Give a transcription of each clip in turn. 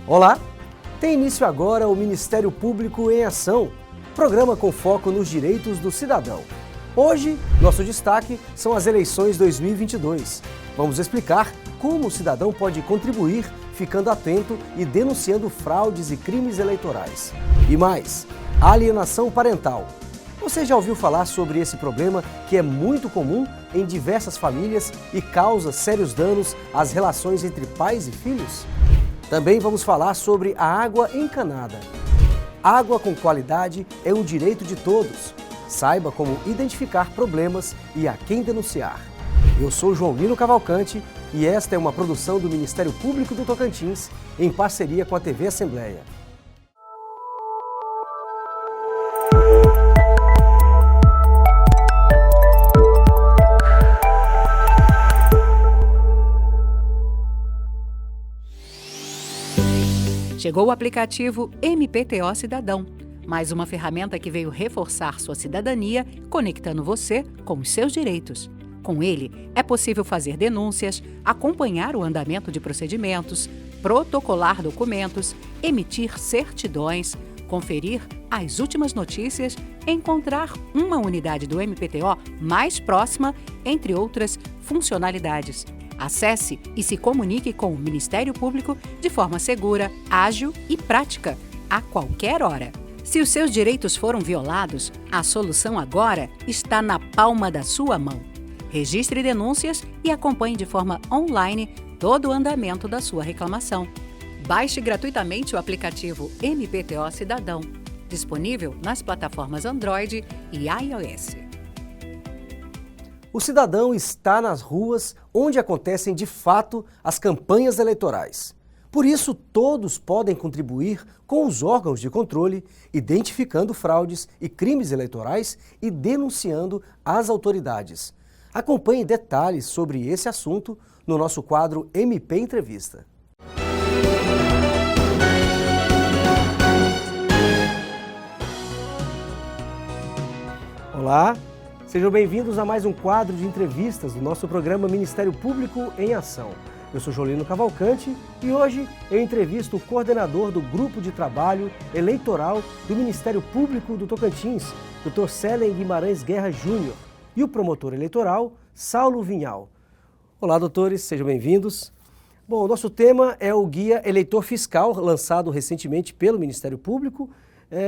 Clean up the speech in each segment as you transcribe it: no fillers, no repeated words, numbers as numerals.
Olá! Tem início agora o Ministério Público em Ação, programa com foco nos direitos do cidadão. Hoje, nosso destaque são as eleições 2022. Vamos explicar como o cidadão pode contribuir ficando atento e denunciando fraudes e crimes eleitorais. E mais, alienação parental. Você já ouviu falar sobre esse problema que é muito comum em diversas famílias e causa sérios danos às relações entre pais e filhos? Também vamos falar sobre a água encanada. Água com qualidade é um direito de todos. Saiba como identificar problemas e a quem denunciar. Eu sou João Lino Cavalcante e esta é uma produção do Ministério Público do Tocantins em parceria com a TV Assembleia. Chegou o aplicativo MPTO Cidadão, mais uma ferramenta que veio reforçar sua cidadania, conectando você com os seus direitos. Com ele, é possível fazer denúncias, acompanhar o andamento de procedimentos, protocolar documentos, emitir certidões, conferir as últimas notícias, encontrar uma unidade do MPTO mais próxima, entre outras funcionalidades. Acesse e se comunique com o Ministério Público de forma segura, ágil e prática, a qualquer hora. Se os seus direitos foram violados, a solução agora está na palma da sua mão. Registre denúncias e acompanhe de forma online todo o andamento da sua reclamação. Baixe gratuitamente o aplicativo MPTO Cidadão, disponível nas plataformas Android e iOS. O cidadão está nas ruas onde acontecem de fato as campanhas eleitorais. Por isso, todos podem contribuir com os órgãos de controle, identificando fraudes e crimes eleitorais e denunciando as autoridades. Acompanhe detalhes sobre esse assunto no nosso quadro MP Entrevista. Olá! Sejam bem-vindos a mais um quadro de entrevistas do nosso programa Ministério Público em Ação. Eu sou João Lino Cavalcante e hoje eu entrevisto o coordenador do Grupo de Trabalho Eleitoral do Ministério Público do Tocantins, Dr. Selen Guimarães Guerra Júnior, e o promotor eleitoral, Saulo Vinhal. Olá, doutores, sejam bem-vindos. Bom, o nosso tema é o Guia Eleitor Fiscal, lançado recentemente pelo Ministério Público,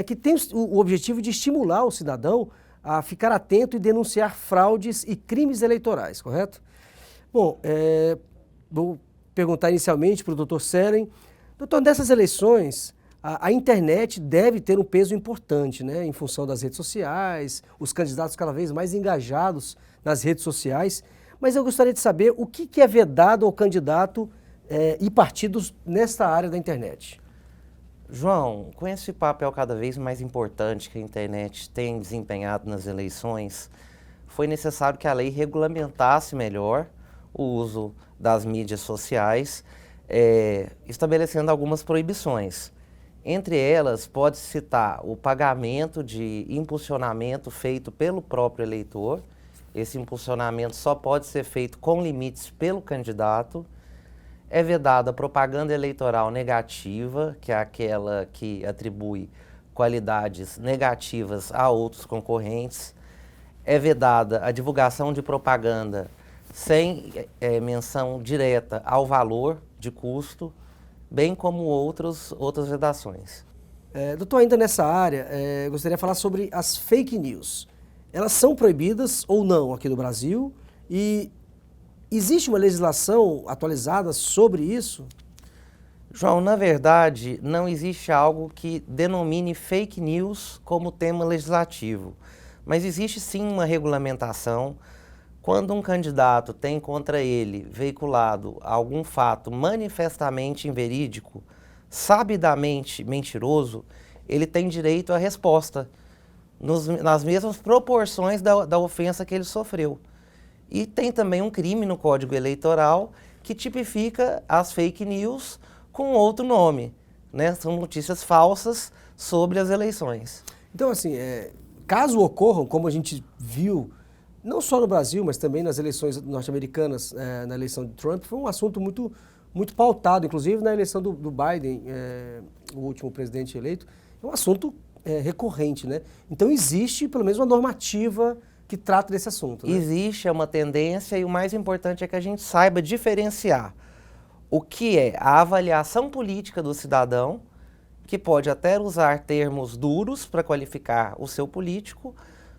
que tem o objetivo de estimular o cidadão a ficar atento e denunciar fraudes e crimes eleitorais, correto? Bom, vou perguntar inicialmente para o doutor Selen. Doutor, nessas eleições, a internet deve ter um peso importante, né, em função das redes sociais, os candidatos cada vez mais engajados nas redes sociais, mas eu gostaria de saber o que é vedado ao candidato e partidos nesta área da internet. João, com esse papel cada vez mais importante que a internet tem desempenhado nas eleições, foi necessário que a lei regulamentasse melhor o uso das mídias sociais, estabelecendo algumas proibições. Entre elas, pode citar o pagamento de impulsionamento feito pelo próprio eleitor. Esse impulsionamento só pode ser feito com limites pelo candidato. É vedada a propaganda eleitoral negativa, que é aquela que atribui qualidades negativas a outros concorrentes. É vedada a divulgação de propaganda sem menção direta ao valor de custo, bem como outras vedações. Doutor, ainda nessa área, gostaria de falar sobre as fake news. Elas são proibidas ou não aqui no Brasil? E existe uma legislação atualizada sobre isso? João, na verdade, não existe algo que denomine fake news como tema legislativo, mas existe sim uma regulamentação. Quando um candidato tem contra ele veiculado algum fato manifestamente inverídico, sabidamente mentiroso, ele tem direito à resposta, nas mesmas proporções da ofensa que ele sofreu. E tem também um crime no Código Eleitoral que tipifica as fake news com outro nome, né? São notícias falsas sobre as eleições. Então, assim, caso ocorram, como a gente viu, não só no Brasil, mas também nas eleições norte-americanas, na eleição de Trump, foi um assunto muito muito pautado, inclusive na eleição do Biden, o último presidente eleito, é um assunto recorrente, né? Então existe pelo menos uma normativa que trata desse assunto, né? Existe, é uma tendência e o mais importante é que a gente saiba diferenciar o que é a avaliação política do cidadão, que pode até usar termos duros para qualificar o seu político,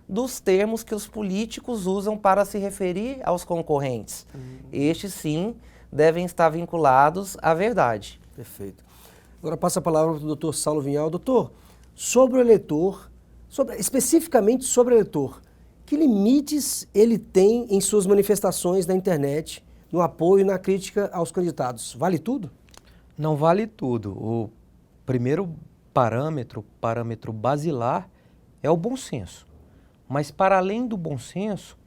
dos termos que os políticos usam para se referir aos concorrentes. Estes, sim, devem estar vinculados à verdade. Perfeito. Agora passa a palavra para o doutor Saulo Vinhal. Doutor, sobre o eleitor, especificamente sobre o eleitor, que limites ele tem em suas manifestações na internet, no apoio e na crítica aos candidatos? Vale tudo? Não vale tudo. O primeiro parâmetro basilar, é o bom senso. Mas para além do bom senso,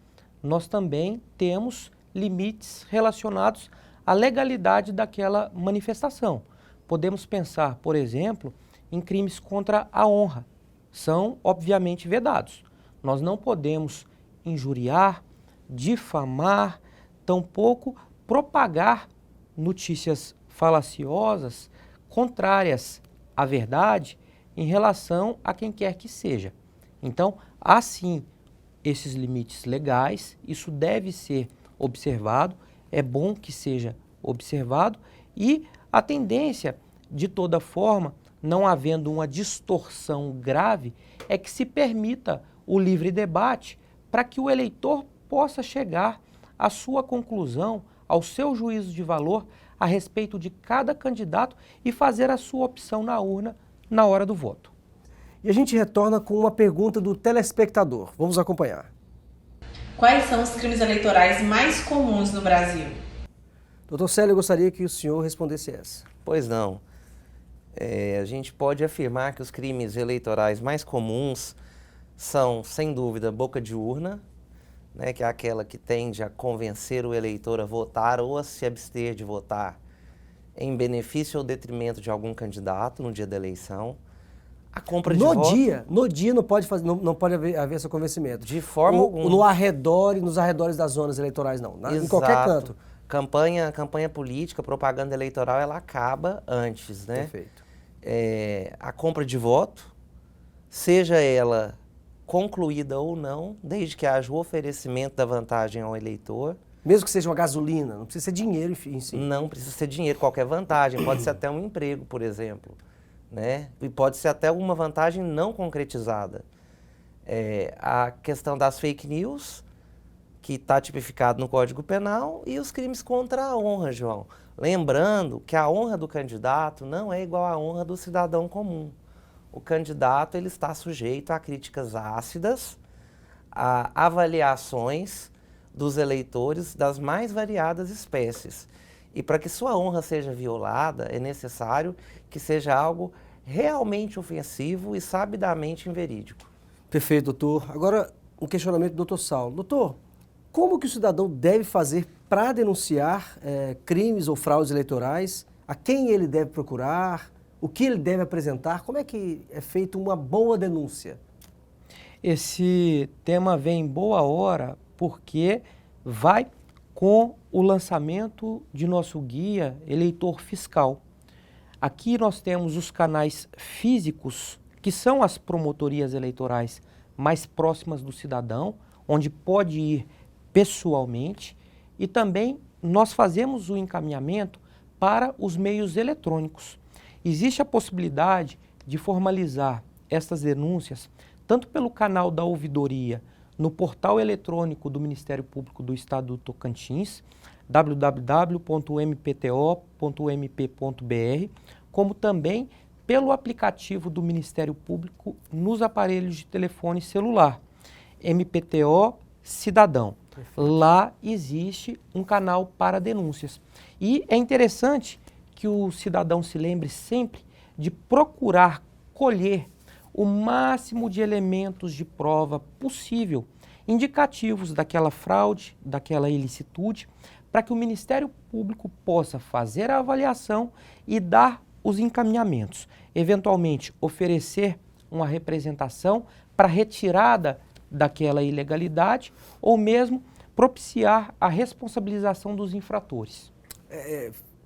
nós também temos limites relacionados à legalidade daquela manifestação. Podemos pensar, por exemplo, em crimes contra a honra. São, obviamente, vedados. Nós não podemos injuriar, difamar, tampouco propagar notícias falaciosas, contrárias à verdade, em relação a quem quer que seja. Então, há sim esses limites legais, isso deve ser observado, é bom que seja observado, e a tendência, de toda forma, não havendo uma distorção grave, é que se permita o livre debate para que o eleitor possa chegar à sua conclusão, ao seu juízo de valor a respeito de cada candidato e fazer a sua opção na urna na hora do voto. E a gente retorna com uma pergunta do telespectador. Vamos acompanhar. Quais são os crimes eleitorais mais comuns no Brasil? Doutor Célio, eu gostaria que o senhor respondesse essa. Pois não. A gente pode afirmar que os crimes eleitorais mais comuns são, sem dúvida, boca de urna, né, que é aquela que tende a convencer o eleitor a votar ou a se abster de votar em benefício ou detrimento de algum candidato no dia da eleição. A compra de voto... No dia não pode, não pode haver esse convencimento. De forma alguma. Nos arredores das zonas eleitorais, não. Em qualquer canto. Campanha política, propaganda eleitoral, ela acaba antes, né? Perfeito. A compra de voto, seja ela concluída ou não, desde que haja o oferecimento da vantagem ao eleitor. Mesmo que seja uma gasolina, não precisa ser dinheiro em si. Não precisa ser dinheiro, qualquer vantagem. Pode ser até um emprego, por exemplo, né? E pode ser até uma vantagem não concretizada. A questão das fake news, que está tipificado no Código Penal, e os crimes contra a honra, João. Lembrando que a honra do candidato não é igual à honra do cidadão comum. O candidato ele está sujeito a críticas ácidas, a avaliações dos eleitores das mais variadas espécies. E para que sua honra seja violada, é necessário que seja algo realmente ofensivo e sabidamente inverídico. Perfeito, doutor. Agora, um questionamento do doutor Saulo. Doutor, como que o cidadão deve fazer para denunciar crimes ou fraudes eleitorais? A quem ele deve procurar? O que ele deve apresentar? Como é que é feita uma boa denúncia? Esse tema vem em boa hora porque vai com o lançamento de nosso guia Eleitor Fiscal. Aqui nós temos os canais físicos, que são as promotorias eleitorais mais próximas do cidadão, onde pode ir pessoalmente, e também nós fazemos o encaminhamento para os meios eletrônicos. Existe a possibilidade de formalizar estas denúncias tanto pelo canal da ouvidoria no portal eletrônico do Ministério Público do Estado do Tocantins, www.mpto.mp.br, como também pelo aplicativo do Ministério Público nos aparelhos de telefone celular, MPTO Cidadão. Perfeito. Lá existe um canal para denúncias. E é interessante que o cidadão se lembre sempre de procurar colher o máximo de elementos de prova possível, indicativos daquela fraude, daquela ilicitude, para que o Ministério Público possa fazer a avaliação e dar os encaminhamentos, eventualmente oferecer uma representação para retirada daquela ilegalidade ou mesmo propiciar a responsabilização dos infratores.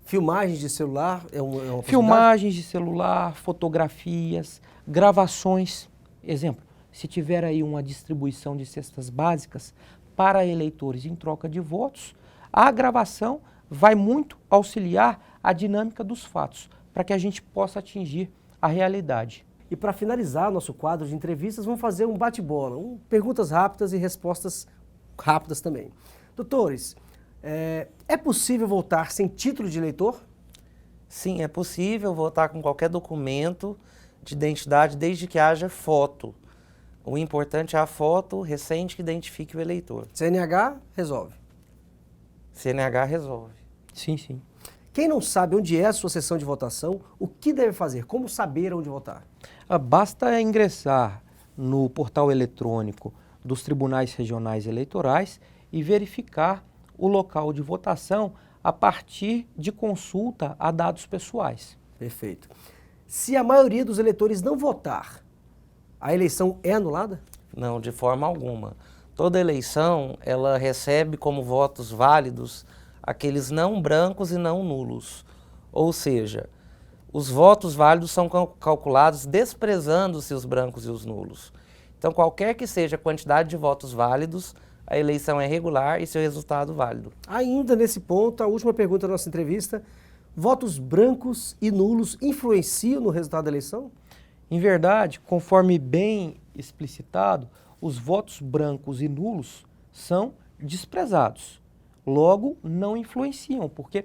Filmagens de celular é uma possibilidade? Filmagens de celular, fotografias, gravações. Exemplo, se tiver aí uma distribuição de cestas básicas para eleitores em troca de votos, a gravação vai muito auxiliar a dinâmica dos fatos, para que a gente possa atingir a realidade. E para finalizar nosso quadro de entrevistas, vamos fazer um bate-bola, perguntas rápidas e respostas rápidas também. Doutores, é possível votar sem título de eleitor? Sim, é possível votar com qualquer documento de identidade desde que haja foto. O importante é a foto recente que identifique o eleitor. CNH resolve. CNH resolve. Sim, sim. Quem não sabe onde é a sua sessão de votação, o que deve fazer? Como saber onde votar? Basta ingressar no portal eletrônico dos tribunais regionais eleitorais e verificar o local de votação a partir de consulta a dados pessoais. Perfeito. Se a maioria dos eleitores não votar, a eleição é anulada? Não, de forma alguma. Toda eleição, ela recebe como votos válidos aqueles não brancos e não nulos. Ou seja, os votos válidos são calculados desprezando-se os brancos e os nulos. Então, qualquer que seja a quantidade de votos válidos, a eleição é regular e seu resultado válido. Ainda nesse ponto, a última pergunta da nossa entrevista, votos brancos e nulos influenciam no resultado da eleição? Em verdade, conforme bem explicitado, os votos brancos e nulos são desprezados. Logo, não influenciam, porque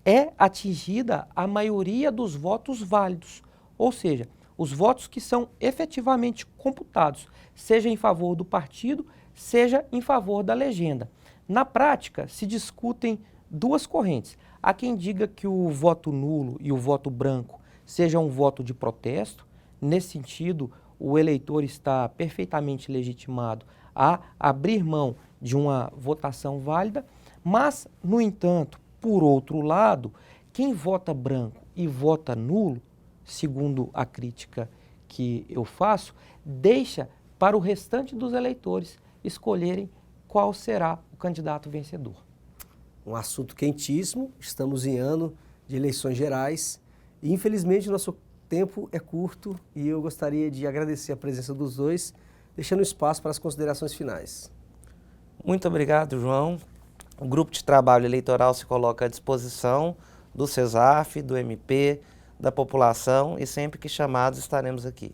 é atingida a maioria dos votos válidos, ou seja, os votos que são efetivamente computados, seja em favor do partido, seja em favor da legenda. Na prática, se discutem duas correntes. Há quem diga que o voto nulo e o voto branco seja um voto de protesto. Nesse sentido, o eleitor está perfeitamente legitimado a abrir mão de uma votação válida, mas, no entanto, por outro lado, quem vota branco e vota nulo, segundo a crítica que eu faço, deixa para o restante dos eleitores escolherem qual será o candidato vencedor. Um assunto quentíssimo, estamos em ano de eleições gerais e infelizmente nosso tempo é curto e eu gostaria de agradecer a presença dos dois, deixando espaço para as considerações finais. Muito obrigado, João. O grupo de trabalho eleitoral se coloca à disposição do CESAF, do MP, da população e sempre que chamados estaremos aqui.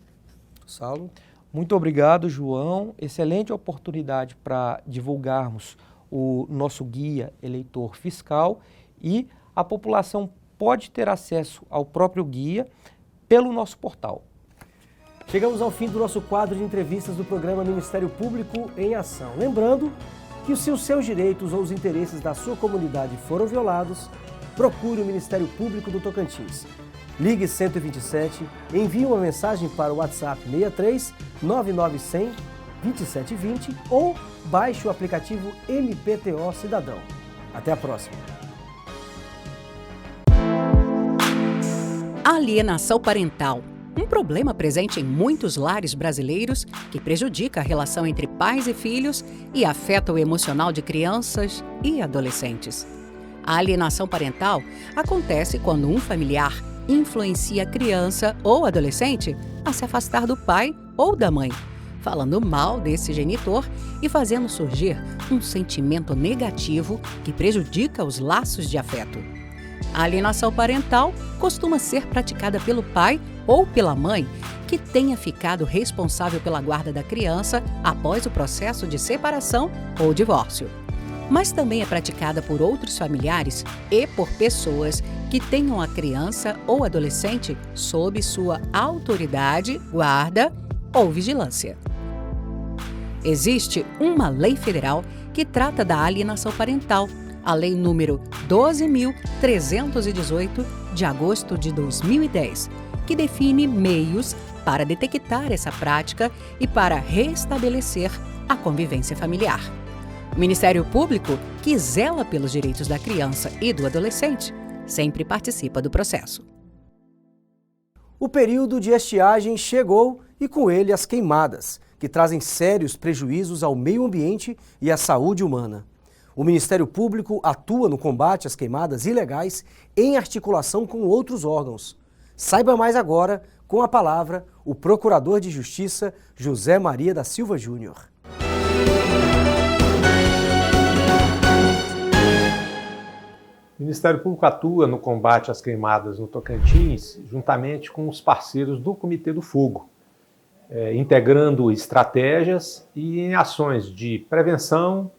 Saulo? Muito obrigado, João. Excelente oportunidade para divulgarmos o nosso guia eleitor fiscal e a população pode ter acesso ao próprio guia pelo nosso portal. Chegamos ao fim do nosso quadro de entrevistas do programa Ministério Público em Ação. Lembrando que se os seus direitos ou os interesses da sua comunidade foram violados, procure o Ministério Público do Tocantins. Ligue 127, envie uma mensagem para o WhatsApp 63 9900 2720 ou baixe o aplicativo MPTO Cidadão. Até a próxima. Alienação parental. Um problema presente em muitos lares brasileiros que prejudica a relação entre pais e filhos e afeta o emocional de crianças e adolescentes. A alienação parental acontece quando um familiar influencia a criança ou adolescente a se afastar do pai ou da mãe, falando mal desse genitor e fazendo surgir um sentimento negativo que prejudica os laços de afeto. A alienação parental costuma ser praticada pelo pai ou pela mãe que tenha ficado responsável pela guarda da criança após o processo de separação ou divórcio. Mas também é praticada por outros familiares e por pessoas que tenham a criança ou adolescente sob sua autoridade, guarda ou vigilância. Existe uma lei federal que trata da alienação parental, a Lei número 12.318, de agosto de 2010, que define meios para detectar essa prática e para restabelecer a convivência familiar. O Ministério Público, que zela pelos direitos da criança e do adolescente, sempre participa do processo. O período de estiagem chegou e com ele as queimadas, que trazem sérios prejuízos ao meio ambiente e à saúde humana. O Ministério Público atua no combate às queimadas ilegais em articulação com outros órgãos. Saiba mais agora, com a palavra, o Procurador de Justiça José Maria da Silva Júnior. O Ministério Público atua no combate às queimadas no Tocantins juntamente com os parceiros do Comitê do Fogo, integrando estratégias e em ações de prevenção,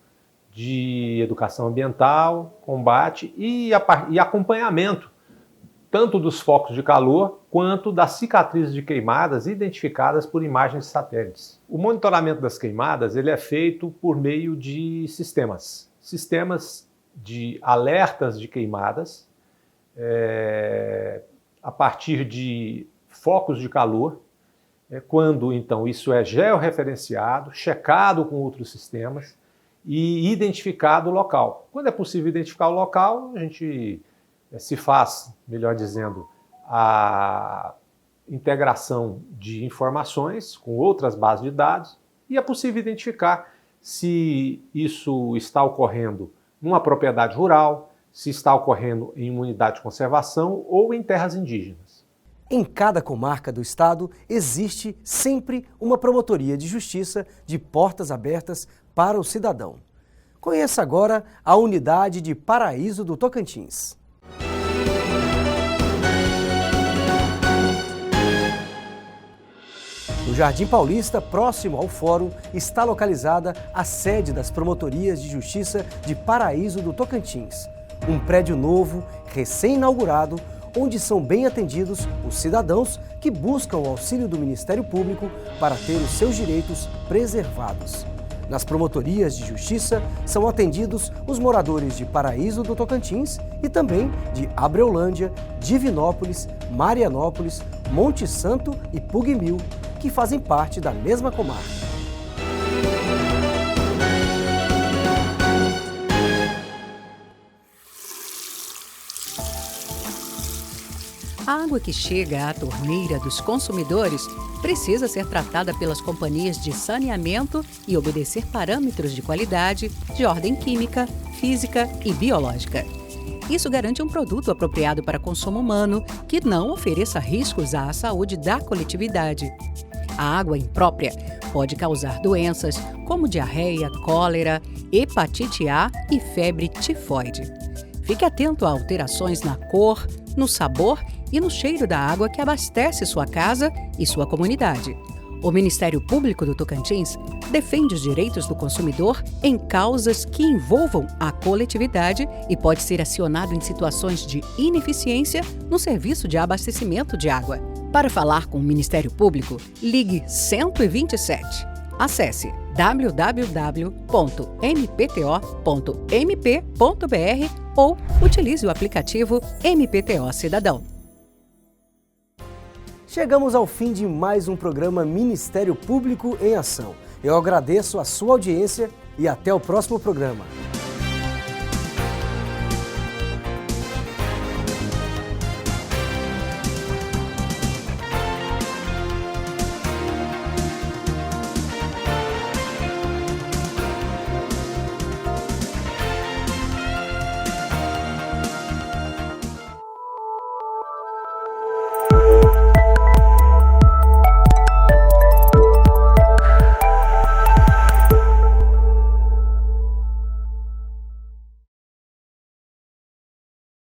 de educação ambiental, combate e acompanhamento, tanto dos focos de calor quanto das cicatrizes de queimadas identificadas por imagens de satélites. O monitoramento das queimadas ele é feito por meio de sistemas de alertas de queimadas, a partir de focos de calor, quando então isso é georreferenciado, checado com outros sistemas e identificado o local. Quando é possível identificar o local, a gente se faz, melhor dizendo, a integração de informações com outras bases de dados e é possível identificar se isso está ocorrendo numa propriedade rural, se está ocorrendo em uma unidade de conservação ou em terras indígenas. Em cada comarca do estado existe sempre uma promotoria de justiça de portas abertas para o cidadão. Conheça agora a unidade de Paraíso do Tocantins. No Jardim Paulista, próximo ao Fórum, está localizada a sede das Promotorias de Justiça de Paraíso do Tocantins. Um prédio novo, recém-inaugurado, onde são bem atendidos os cidadãos que buscam o auxílio do Ministério Público para ter os seus direitos preservados. Nas promotorias de justiça são atendidos os moradores de Paraíso do Tocantins e também de Abreolândia, Divinópolis, Marianópolis, Monte Santo e Pugmil, que fazem parte da mesma comarca. A água que chega à torneira dos consumidores precisa ser tratada pelas companhias de saneamento e obedecer parâmetros de qualidade de ordem química, física e biológica. Isso garante um produto apropriado para consumo humano que não ofereça riscos à saúde da coletividade. A água imprópria pode causar doenças como diarreia, cólera, hepatite A e febre tifoide. Fique atento a alterações na cor, no sabor e no cheiro da água que abastece sua casa e sua comunidade. O Ministério Público do Tocantins defende os direitos do consumidor em causas que envolvam a coletividade e pode ser acionado em situações de ineficiência no serviço de abastecimento de água. Para falar com o Ministério Público, ligue 127. Acesse www.mpto.mp.br ou utilize o aplicativo MPTO Cidadão. Chegamos ao fim de mais um programa Ministério Público em Ação. Eu agradeço a sua audiência e até o próximo programa.